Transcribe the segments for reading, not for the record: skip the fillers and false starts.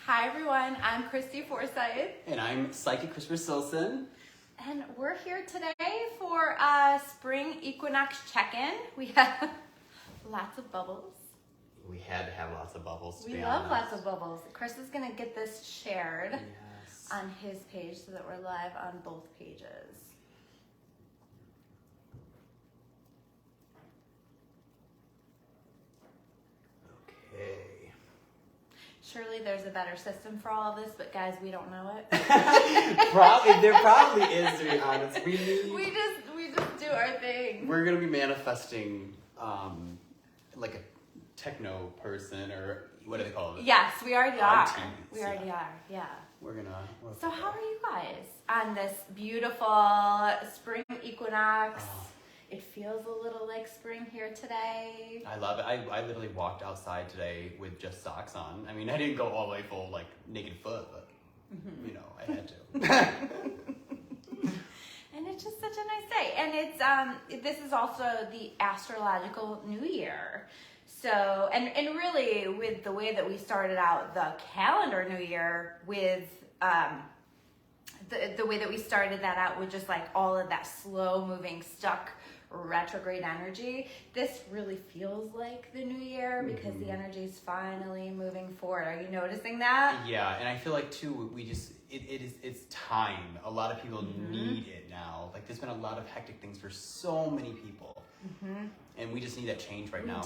Hi everyone, I'm Christy Forsyth. And I'm Psychic Christopher Silson. And we're here today for a spring equinox check-in. We have lots of bubbles. We had to have lots of bubbles, to We be love honest. lots of bubbles. Chris is going to get this shared Yes. on his page so that we're live on both pages. Okay. Surely there's a better system for all of this, but guys, we don't know it. There probably is, to be honest. We just do our thing. We're going to be manifesting like a techno person, or what do they call it? Yes, we already are. Aunties, We already are, yeah. We're going to... So how are you guys on this beautiful spring equinox? Oh. It feels a little like spring here today. I love it. I literally walked outside today with just socks on. I mean, I didn't go all the way full, like, naked foot, but, you know, I had to. And it's just such a nice day. And it's this is also the astrological new year. So, and really with the way that we started out the calendar new year with the way that we started that out with just like all of that slow moving stuck retrograde energy, this really feels like the new year because the energy is finally moving forward. Are you noticing that? Yeah, and I feel like too, it's time. A lot of people need it now. Like there's been a lot of hectic things for so many people. And we just need that change right now.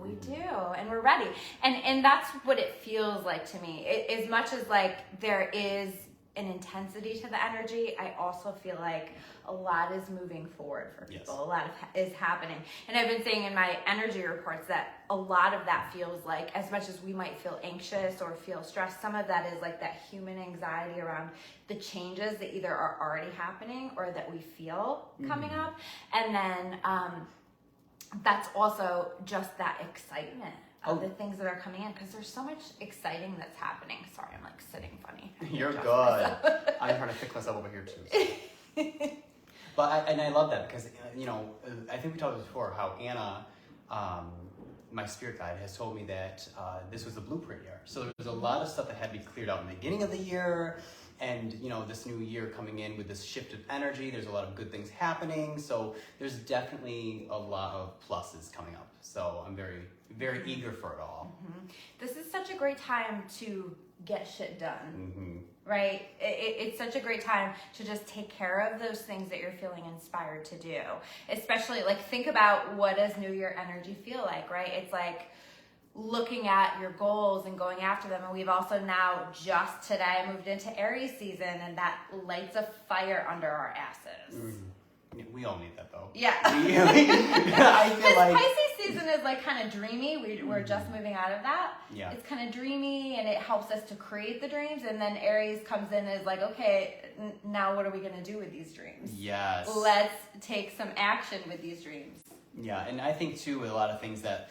We do, and we're ready. And that's what it feels like to me. As much as like there is an intensity to the energy, I also feel like a lot is moving forward for people. Yes. A lot is happening. And I've been saying in my energy reports that a lot of that feels like, as much as we might feel anxious or feel stressed, some of that is like that human anxiety around the changes that either are already happening or that we feel coming up. And then that's also just that excitement of the things that are coming in, because there's so much exciting that's happening. Sorry, I'm like sitting funny. You're good. I'm trying to fix myself over here too. But I love that because, you know, I think we talked about before how Anna, my spirit guide, has told me that this was the blueprint year. So there was a lot of stuff that had to be cleared out in the beginning of the year. And, you know, this new year coming in with this shift of energy, there's a lot of good things happening. So there's definitely a lot of pluses coming up. So I'm very, very eager for it all. This is such a great time to get shit done, right? It's such a great time to just take care of those things that you're feeling inspired to do. Especially, like, think about what does New Year energy feel like, right? It's like looking at your goals and going after them. And we've also now just today moved into Aries season, and that lights a fire under our asses. We all need that though. Yeah. I feel like Pisces season is like kind of dreamy. We're just moving out of that. Yeah. It's kind of dreamy, and it helps us to create the dreams. And then Aries comes in and is like, okay, now what are we going to do with these dreams? Yes. Let's take some action with these dreams. Yeah, and I think too, with a lot of things that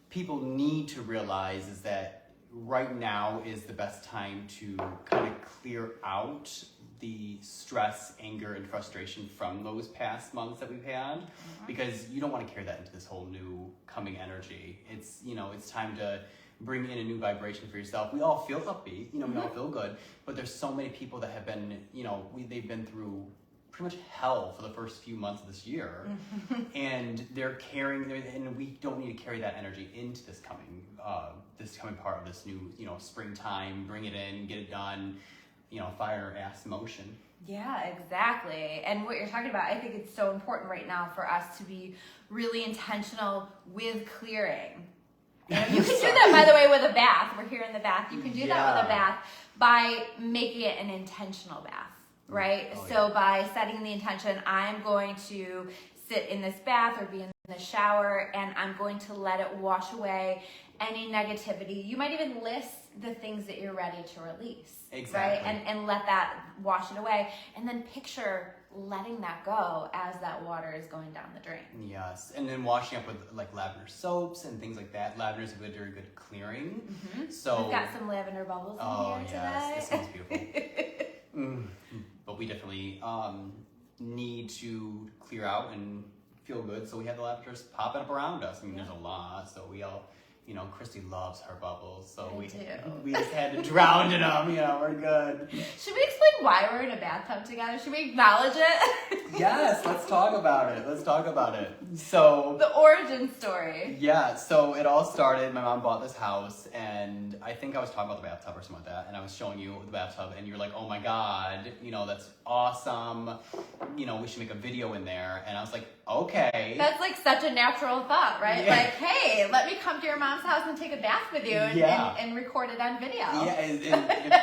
people need to realize is that right now is the best time to kind of clear out the stress, anger, and frustration from those past months that we've had, because you don't want to carry that into this whole new coming energy. It's, you know, it's time to bring in a new vibration for yourself. We all feel upbeat, you know, we all feel good, but there's so many people that have been, you know, they've been through pretty much hell for the first few months of this year, and they're carrying, and we don't need to carry that energy into this coming part of this new, you know, springtime. Bring it in, get it done, you know, fire ass motion. Yeah, exactly. And what you're talking about, I think it's so important right now for us to be really intentional with clearing. You know, you can do that, by the way, with a bath. We're here in the bath. You can do that with a bath by making it an intentional bath, right? So by setting the intention, I'm going to sit in this bath or be in the shower, and I'm going to let it wash away any negativity. You might even list the things that you're ready to release. Exactly. Right? And let that wash it away. And then picture letting that go as that water is going down the drain. Yes. And then washing up with like lavender soaps and things like that. Lavender is a very good clearing. So we've got some lavender bubbles in here today. It smells beautiful. But we definitely need to clear out and feel good. So we have the lavenders popping up around us. I mean, there's a lot. So we all Christy loves her bubbles, so I do. we just had to drown in them. We're good. Should we explain why we're in a bathtub together? Should we acknowledge it? Yes, let's talk about it. So the origin story. Yeah, so it all started, my mom bought this house, and I think I was talking about the bathtub or something like that, and I was showing you the bathtub, and you're like, oh my God, that's awesome, we should make a video in there, and I was like, okay. That's like such a natural thought, right? Yeah. Like, hey, let me come to your mom's house and take a bath with you and record it on video. Yeah,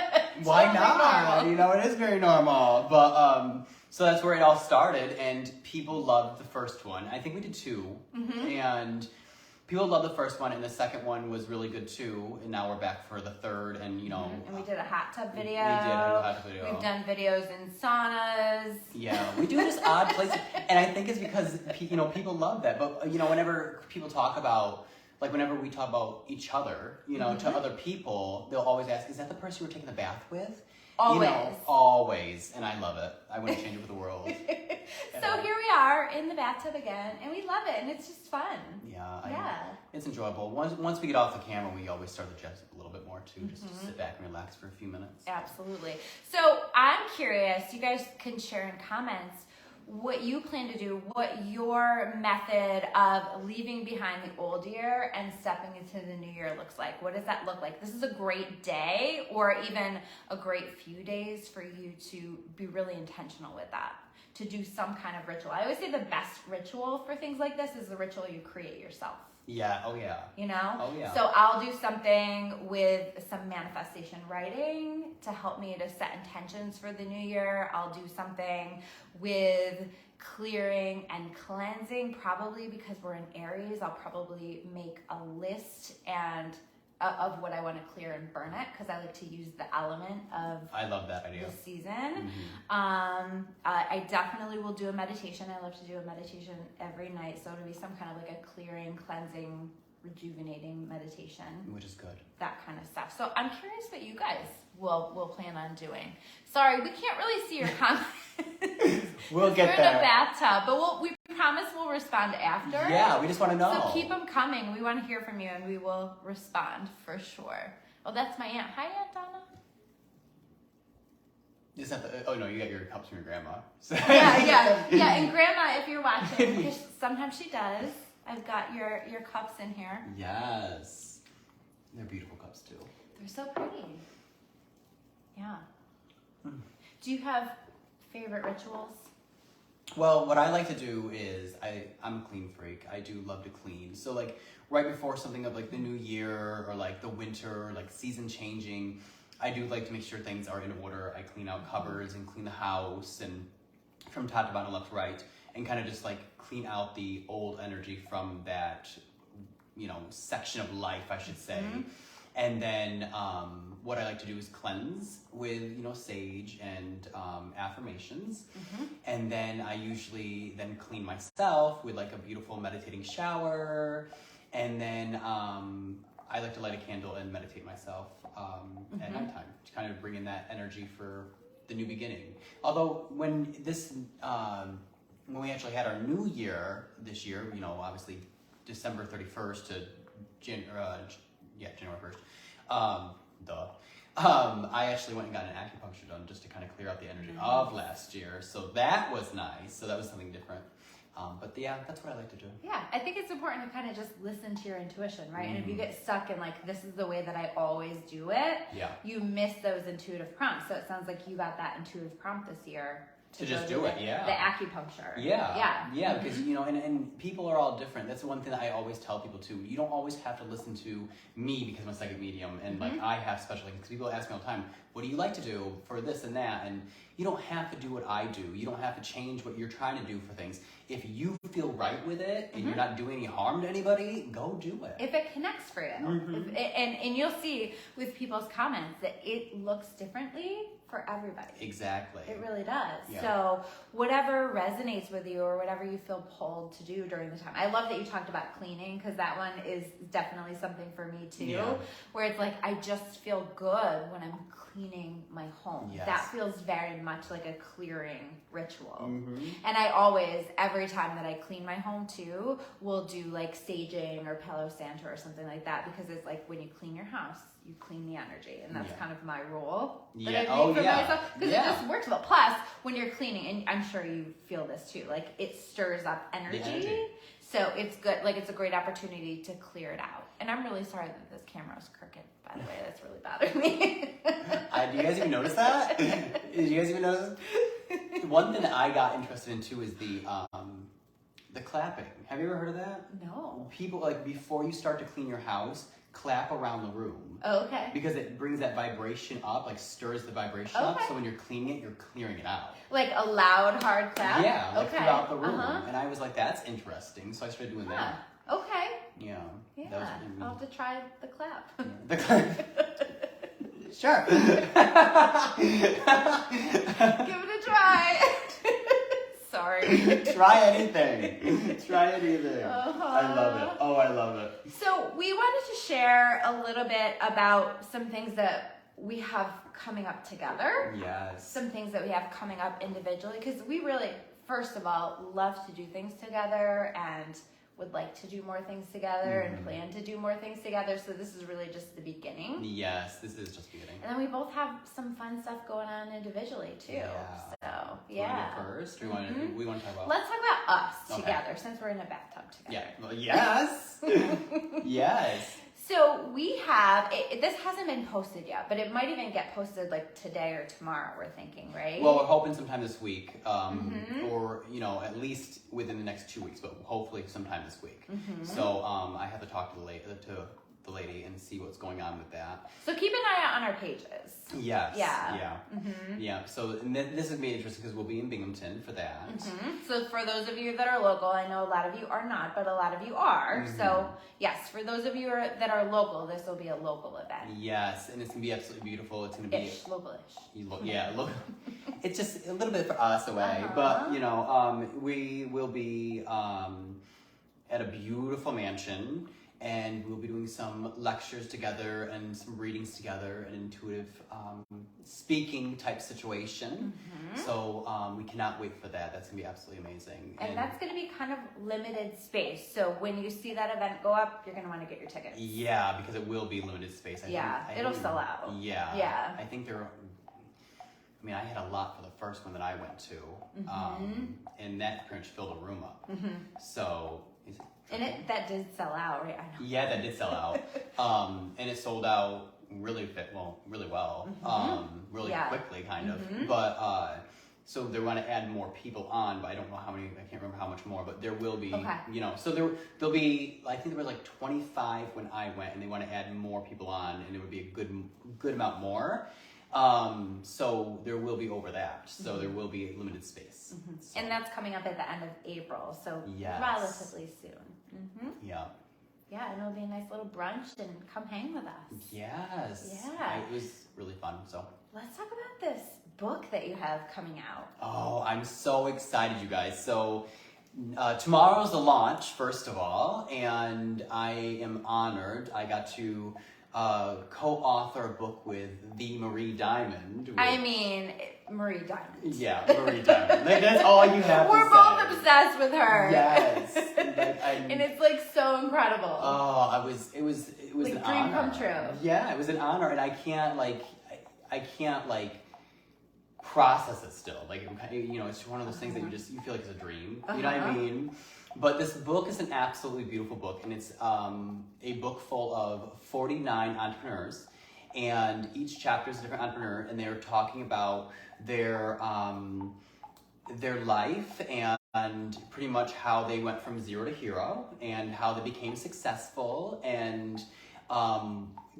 why not? It is very normal, but so that's where it all started, and people loved the first one. I think we did 2, and people loved the first one, and the second one was really good too, and now we're back for the third, and And we did a hot tub video. We did a hot tub video. We've done videos in saunas. Yeah, we do just odd places, and I think it's because, people love that, but, whenever people talk about, like whenever we talk about each other, to other people, they'll always ask, is that the person you were taking the bath with? Always. Always, and I love it. I wouldn't change it for the world. So here we are in the bathtub again, and we love it, and it's just fun. Yeah. It's enjoyable. Once we get off the camera, we always start to jazz up a little bit more too, just to sit back and relax for a few minutes. Absolutely. So I'm curious, you guys can share in comments what you plan to do, what your method of leaving behind the old year and stepping into the new year looks like. What does that look like? This is a great day or even a great few days for you to be really intentional with that, to do some kind of ritual. I always say the best ritual for things like this is the ritual you create yourself. Yeah, oh yeah. Oh yeah. So I'll do something with some manifestation writing to help me to set intentions for the new year. I'll do something with clearing and cleansing, probably because we're in Aries. I'll probably make a list of what I want to clear and burn it, because I like to use the element of I love that idea. The season. I definitely will do a meditation. I love to do a meditation every night, so it'll be some kind of like a clearing, cleansing, rejuvenating meditation, which is good. That kind of stuff. So I'm curious what you guys will plan on doing. Sorry, we can't really see your comments. We'll get We're there. in a bathtub, but we promise we'll respond after. Yeah, we just want to know. So keep them coming. We want to hear from you, and we will respond for sure. Oh, that's my aunt. Hi, Aunt Donna. Just have to, oh no, you got your cups from your grandma. Yeah. And Grandma, if you're watching, because sometimes she does. I've got your cups in here. Yes, they're beautiful cups too. They're so pretty. Yeah. Do you have favorite rituals? Well, what I like to do is I'm a clean freak. I do love to clean. So like right before something of like the new year or like the winter, like season changing, I do like to make sure things are in order. I clean out cupboards and clean the house and from top to bottom, left to right, and kind of just like clean out the old energy from that, section of life, I should say. And then what I like to do is cleanse with, sage and affirmations. And then I usually then clean myself with like a beautiful meditating shower. And then I like to light a candle and meditate myself at nighttime to kind of bring in that energy for the new beginning. Although when we actually had our new year this year, obviously December 31st to January 1st. I actually went and got an acupuncture done just to kind of clear out the energy of last year. So that was nice. So that was something different. But yeah, that's what I like to do. Yeah, I think it's important to kind of just listen to your intuition, right? And if you get stuck in like, this is the way that I always do it, you miss those intuitive prompts. So it sounds like you got that intuitive prompt this year. To just do it, the acupuncture. Yeah, because, and people are all different. That's the one thing that I always tell people too. You don't always have to listen to me because I'm a psychic medium and like I have special things. Because people ask me all the time, what do you like to do for this and that? And you don't have to do what I do. You don't have to change what you're trying to do for things. If you feel right with it and you're not doing any harm to anybody, go do it. If it connects for you. And you'll see with people's comments that it looks differently for everybody. Exactly. It really does. Yeah. So whatever resonates with you or whatever you feel pulled to do during the time. I love that you talked about cleaning, because that one is definitely something for me too. Yeah. Where it's like, I just feel good when I'm cleaning my home. Yes. That feels very much like a clearing ritual. And I always, every time that I clean my home too, will do like saging or Palo Santo or something like that, because it's like when you clean your house, you clean the energy, and that's kind of my rule that I made for myself, because it just works well. Plus, when you're cleaning, and I'm sure you feel this too, like it stirs up energy. So it's good, like it's a great opportunity to clear it out. And I'm really sorry that this camera is crooked, by the way. That's really bothering me. Do you guys even notice that? Did you guys even notice? One thing that I got interested in too is the clapping. Have you ever heard of that? No. People, like, before you start to clean your house, clap around the room. Oh, okay. Because it brings that vibration up, like stirs the vibration up. So when you're cleaning it, you're clearing it out. Like a loud, hard clap? Yeah, like throughout the room. And I was like, that's interesting. So I started doing that. Okay. Yeah. Yeah. That was really I'll have to try the clap. Yeah. The clap. Sure. Give it a try. Sorry. Try anything. Try anything. I love it. Oh, I love it. So we wanted to share a little bit about some things that we have coming up together. Yes. Some things that we have coming up individually, because we really, first of all, love to do things together and would like to do more things together and plan to do more things together. So this is really just the beginning. Yes, this is just beginning. And then we both have some fun stuff going on individually too. Yeah. So Do you want to go first? Or we want to talk about? Let's talk about us together, since we're in a bathtub together. Yeah. Well, yes. Yes. So we have, this hasn't been posted yet, but it might even get posted like today or tomorrow, we're thinking, right? Well, we're hoping sometime this week, or, at least within the next 2 weeks, but hopefully sometime this week. So I have to talk to the lady and see what's going on with that. So keep an eye out on our pages. Yes. Yeah. Yeah. So this would be interesting because we'll be in Binghamton for that. So for those of you that are local, I know a lot of you are not, but a lot of you are. So yes, for those of you that are local, this will be a local event. Yes, and it's gonna be absolutely beautiful. It's gonna be localish. Yeah, it's just a little bit for us away, but we will be at a beautiful mansion. And we'll be doing some lectures together and some readings together, an intuitive speaking type situation. So we cannot wait for that. That's going to be absolutely amazing. And that's going to be kind of limited space. So when you see that event go up, you're going to want to get your tickets. Yeah, because it will be limited space. It'll sell out. Yeah. I think I had a lot for the first one that I went to. And that pretty much filled a room up. So... And that did sell out, right? I know. Yeah, that did sell out. And it sold out really well, really quickly, kind of. But so they want to add more people on, but I don't know how many. I can't remember how much more, but there will be. So there'll be. I think there were like 25 when I went, and they want to add more people on, and it would be a good amount more. So there will be over that. So there will be a limited space. So. And that's coming up at the end of April, so relatively soon. Yeah. Yeah, and it'll be a nice little brunch, and come hang with us. Yes. Yeah. It was really fun, so. Let's talk about this book that you have coming out. Oh, I'm so excited, you guys. So tomorrow's the launch, first of all, and I am honored. I got to co-author a book with the Marie Diamond. Marie Diamond. Yeah, Marie Diamond. That's all you have We're to both say. obsessed with her. Yes. And it's like so incredible. Oh, it was like an dream honor. come true. Yeah, it was an honor, and I can't process it still. Like, it's one of those things that you feel like it's a dream. You know what I mean? But this book is an absolutely beautiful book, and it's a book full of 49 entrepreneurs, and each chapter is a different entrepreneur, and they're talking about their life and pretty much how they went from zero to hero, and how they became successful, and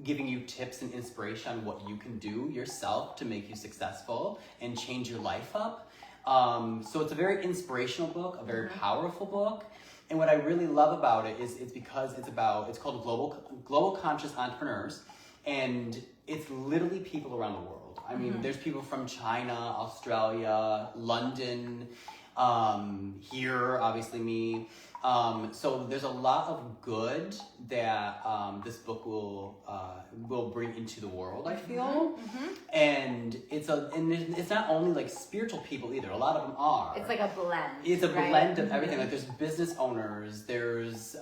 giving you tips and inspiration on what you can do yourself to make you successful and change your life up. So it's a very inspirational book, a very powerful book. And what I really love about it is it's because it's called Global Conscious Entrepreneurs. And it's literally people around the world. I mean, there's people from China, Australia, London, here, obviously me. So there's a lot of good that this book will bring into the world, I feel. And it's not only like spiritual people either. A lot of them are. It's like a blend. It's a blend of everything. Like there's business owners, there's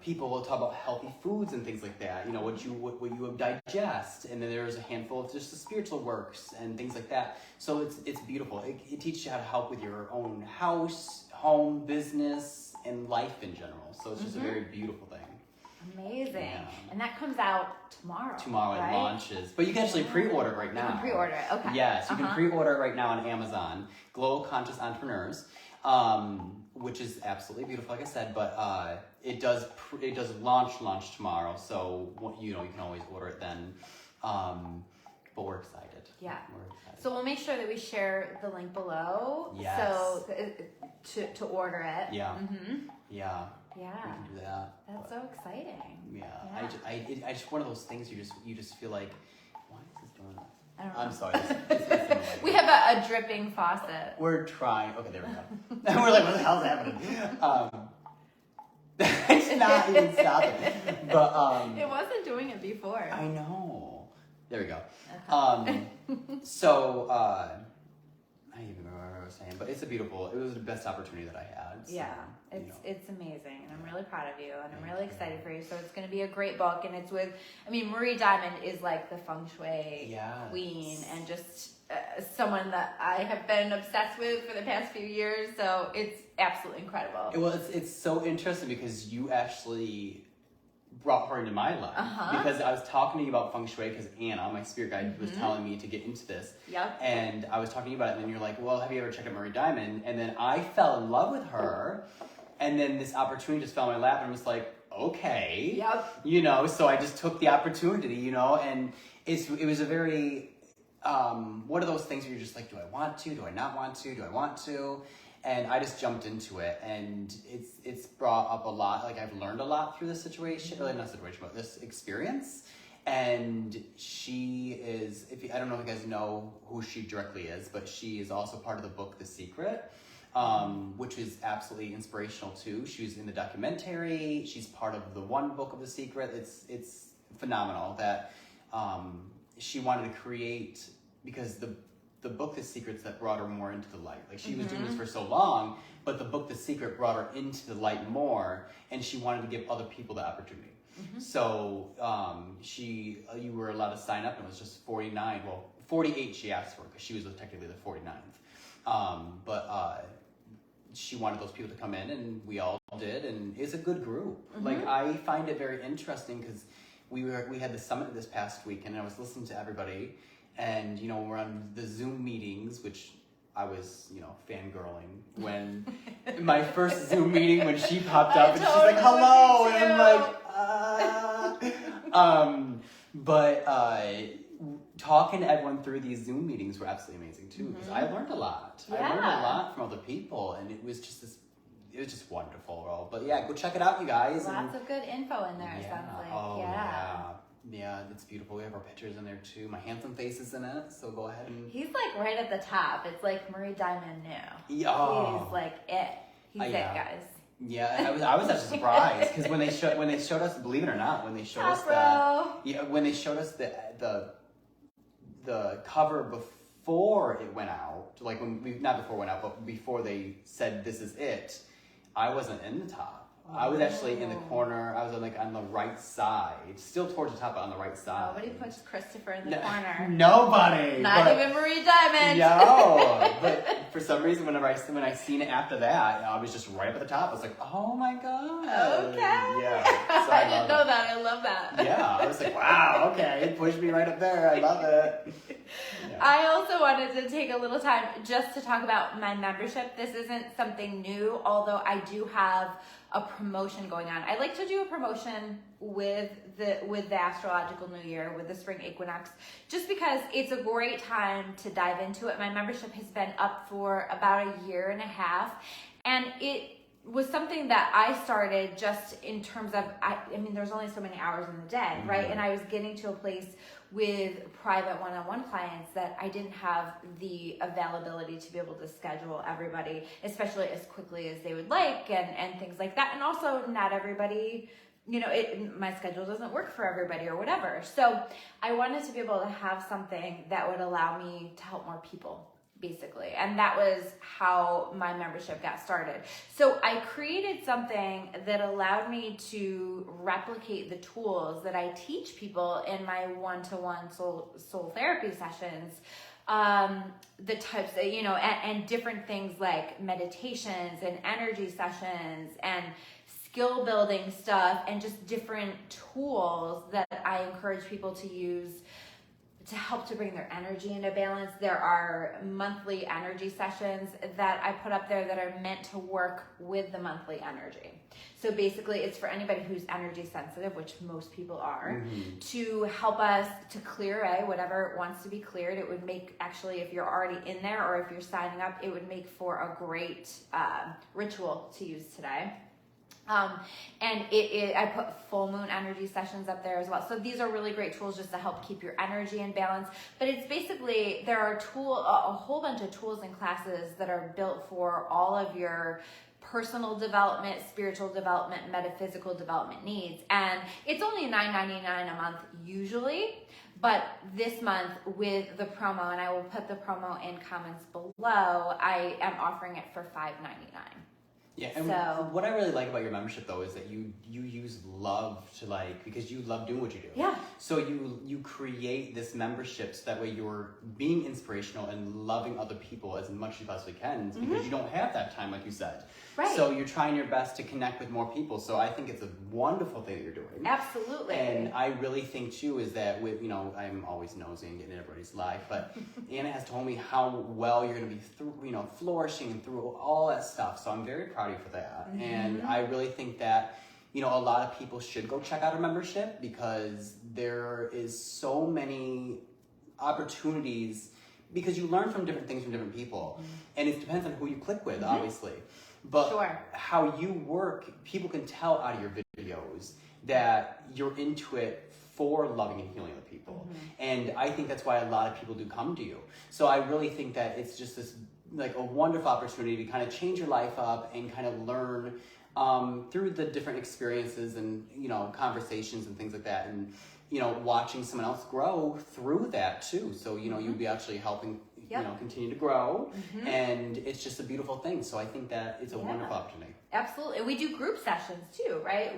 people will talk about healthy foods and things like that. You know, what you digest, and then there's a handful of just the spiritual works and things like that. So it's beautiful. It teaches you how to help with your own house, home, business, and life in general. So it's just a very beautiful thing. Amazing. Yeah. And that comes out tomorrow. Tomorrow right? it launches. But you can actually pre-order it right now. You can pre-order it, okay. Yes, you can pre-order it right now on Amazon. Global Conscious Entrepreneurs, which is absolutely beautiful, like I said. But it does launch tomorrow. So you can always order it then. But we're excited. Yeah. We're excited. So we'll make sure that we share the link below. Yes. So to order it. Yeah. Yeah. Yeah. We can do that. That's so exciting. Yeah. Yeah. I just one of those things you just feel like, why is this doing that? I don't know. I'm sorry. It's We have a dripping faucet. We're trying. Okay, there we go. And we're like, what the hell's happening? It's not even stopping. But It wasn't doing it before. I know. There we go. Okay. So I don't even remember what I was saying, but it was the best opportunity that I had. So, Yeah, it's amazing, and I'm really proud of you, and I'm really excited for you. So it's going to be a great book, and it's with, Marie Diamond is like the feng shui queen, and just someone that I have been obsessed with for the past few years. So it's absolutely incredible. Well, it's so interesting because you actually brought her into my life because I was talking to you about feng shui because Anna, my spirit guide, was telling me to get into this. Yep. And I was talking to you about it, and then you're like, well, have you ever checked out Marie Diamond? And then I fell in love with her, and then this opportunity just fell in my lap, and I was like, okay. Yep. So I just took the opportunity, and it was a very, what are those things where you're just like, do I want to? Do I not want to? Do I want to? And I just jumped into it, and it's brought up a lot. Like I've learned a lot through this situation, not situation, but this experience. And she is, I don't know if you guys know who she directly is, but she is also part of the book The Secret, which is absolutely inspirational too. She was in the documentary. She's part of the one book of The Secret. It's phenomenal that she wanted to create, because the book The Secret's that brought her more into the light. Like she was doing this for so long, but the book The Secret brought her into the light more, and she wanted to give other people the opportunity. So you were allowed to sign up, and it was just 49. Well, 48 she asked for, because she was technically the 49th. But she wanted those people to come in, and we all did, and it's a good group. Like I find it very interesting because we had the summit this past week, and I was listening to everybody. And, we're on the Zoom meetings, which I was, fangirling when my first Zoom meeting, when she popped up and she's like, hello. And I'm like, But talking to everyone through these Zoom meetings were absolutely amazing too, because I learned a lot. Yeah. I learned a lot from other people, and it was just wonderful. But yeah, go check it out, you guys. Lots of good info in there, sounds like. Oh, yeah, it's beautiful. We have our pictures in there too. My handsome face is in it, so go ahead and... He's like right at the top. It's like Marie Diamond knew. Yeah. He's like it. He's it, guys. Yeah, I was actually surprised because when they showed us, believe it or not, when they showed us the cover before it went out, like not before it went out, but before they said this is it, I wasn't in the top. I was actually in the corner. I was on the right side, still towards the top, but on the right side. Nobody puts Christopher in the corner. Nobody. Not even Marie Diamond. No, but for some reason, when I seen it after that, I was just right up at the top. I was like, oh my god. Okay. Yeah. So I didn't know that. I love that. Yeah, I was like, wow. Okay, it pushed me right up there. I love it. Yeah. I also wanted to take a little time just to talk about my membership. This isn't something new, although I do have a promotion going on. I like to do a promotion with the astrological new year, with the spring equinox, just because it's a great time to dive into it. My membership has been up for about a year and a half, and it was something that I started just in terms of, I mean, there's only so many hours in the day, right? And I was getting to a place with private one-on-one clients that I didn't have the availability to be able to schedule everybody, especially as quickly as they would like and things like that. And also not everybody, you know, my schedule doesn't work for everybody or whatever. So I wanted to be able to have something that would allow me to help more people, basically. And that was how my membership got started. So I created something that allowed me to replicate the tools that I teach people in my one-to-one soul therapy sessions. The types that, you know, and different things like meditations and energy sessions and skill building stuff and just different tools that I encourage people to use to help to bring their energy into balance. There are monthly energy sessions that I put up there that are meant to work with the monthly energy. So basically it's for anybody who's energy sensitive, which most people are, to help us to clear away whatever wants to be cleared. It would make, actually, if you're already in there or if you're signing up, it would make for a great ritual to use today. And I put full moon energy sessions up there as well. So these are really great tools just to help keep your energy in balance. But it's basically, there are a whole bunch of tools and classes that are built for all of your personal development, spiritual development, metaphysical development needs. And it's only $9.99 a month usually. But this month with the promo, and I will put the promo in comments below, I am offering it for $5.99. Yeah, and so, what I really like about your membership though is that you use love to, like, because you love doing what you do. Yeah. So you create this membership so that way you're being inspirational and loving other people as much as you possibly can, because you don't have that time, like you said. Right. So you're trying your best to connect with more people. So I think it's a wonderful thing that you're doing. Absolutely. And I really think too is that with, you know, I'm always nosy and getting in everybody's life, but Anna has told me how well you're going to be through, you know, flourishing through all that stuff. So I'm very proud of you for that. And I really think that, you know, a lot of people should go check out our membership, because there is so many opportunities, because you learn from different things from different people, and it depends on who you click with, obviously. But how you work, people can tell out of your videos that you're into it for loving and healing other people. And I think that's why a lot of people do come to you. So I really think that it's just this, like, a wonderful opportunity to kind of change your life up and kind of learn through the different experiences and, you know, conversations and things like that. And, you know, watching someone else grow through that too. So, you know, you'll be actually helping, you know, continue to grow. And it's just a beautiful thing. So I think that it's a wonderful opportunity. Absolutely. We do group sessions too, right?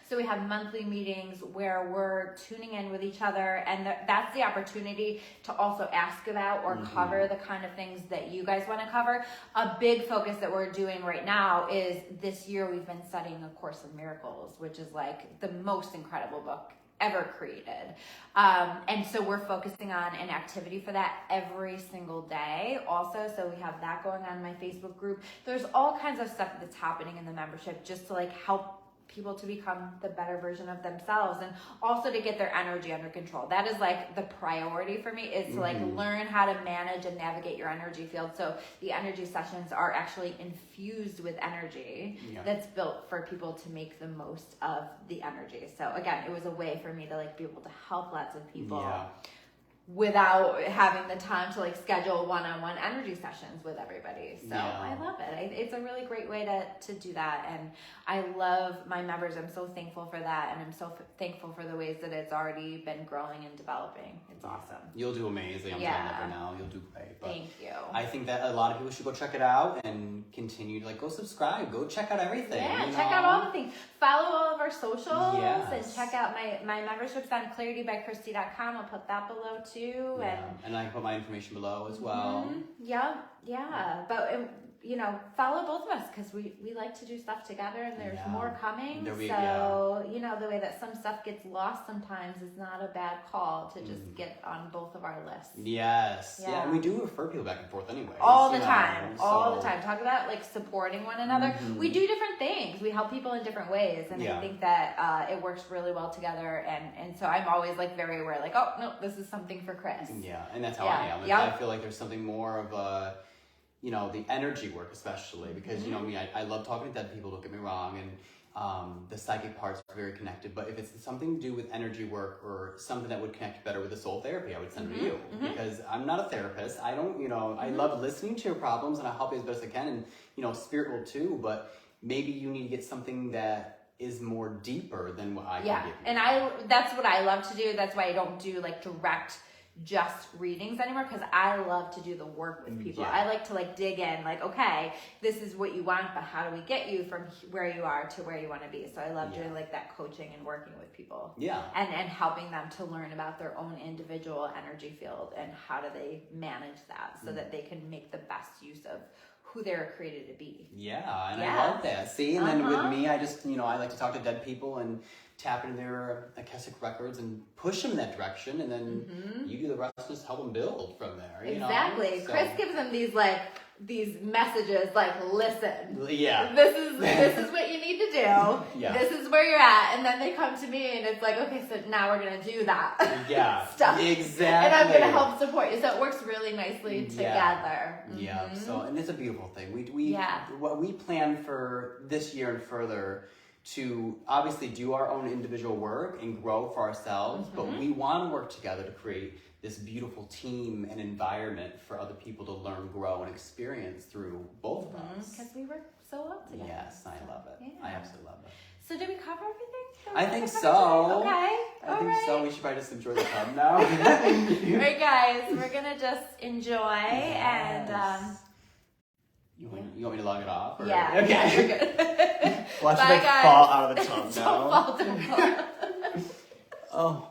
So we have monthly meetings where we're tuning in with each other, and that's the opportunity to also ask about or cover the kind of things that you guys want to cover. A big focus that we're doing right now is this year we've been studying A Course in Miracles, which is like the most incredible book ever created. And so we're focusing on an activity for that every single day also. So we have that going on in my Facebook group. There's all kinds of stuff that's happening in the membership just to, like, help people to become the better version of themselves, and also to get their energy under control. That is, like, the priority for me, is to, like, learn how to manage and navigate your energy field. So the energy sessions are actually infused with energy that's built for people to make the most of the energy. So again, it was a way for me to, like, be able to help lots of people without having the time to, like, schedule one-on-one energy sessions with everybody. So I love it. It's a really great way to do that. And I love my members. I'm so thankful for that. And I'm so thankful for the ways that it's already been growing and developing. It's awesome. You'll do amazing. I'm telling you for now. You'll do great. But thank you. I think that a lot of people should go check it out and continue to, like, go subscribe. Go check out everything. Yeah, check out all the things. Follow all of our socials and check out my memberships on claritybychristy.com. I'll put that below too. And I can put my information below as well. But you know, follow both of us, because we like to do stuff together, and there's more coming. You know, the way that some stuff gets lost sometimes is not a bad call to just get on both of our lists. Yes. Yeah. And we do refer people back and forth anyway. All the time. Talk about, like, supporting one another. We do different things. We help people in different ways. And I think that it works really well together. And so I'm always, like, very aware, like, oh, no, this is something for Chris. Yeah. And that's how I am. I feel like there's something more of a, the energy work especially, because, I love talking to dead people, don't get me wrong, and the psychic parts are very connected, but if it's something to do with energy work or something that would connect better with the soul therapy, I would send to you, because I'm not a therapist. I don't, I love listening to your problems and I'll help you as best I can, and, spirit will too, but maybe you need to get something that is more deeper than what I can give you. And that's what I love to do. That's why I don't do like direct just readings anymore, because I love to do the work with people. Yeah. I like to like dig in, like, okay, this is what you want, but how do we get you from where you are to where you want to be? So I love doing like that coaching and working with people. Yeah. And helping them to learn about their own individual energy field and how do they manage that so that they can make the best use of who they're created to be. Yeah, and I love that. See, and then with me, I just, I like to talk to dead people and tap into their Akashic records and push them in that direction, and then you do the rest, just help them build from there. Exactly. So, Chris gives them these messages like, listen, yeah, this is what you need to do. Yeah. This is where you're at, and then they come to me, and it's like, okay, so now we're gonna do that. Yeah, stuff. exactly. And I'm gonna help support you, so it works really nicely together. Yeah. So, and it's a beautiful thing. We what we plan for this year and further, to obviously do our own individual work and grow for ourselves, but we want to work together to create this beautiful team and environment for other people to learn, grow, and experience through both of us. Because we work so well together. Yes, I love it. Yeah. I absolutely love it. So did we cover everything? I think so. Okay. I think so. We should probably just enjoy the pub now. All right, guys, we're gonna just enjoy and. You want me to log it off? Or? Yeah. Okay. Yeah, we're good. Watch Bye, it guys. fall out of the tub Don't now. fall. Oh.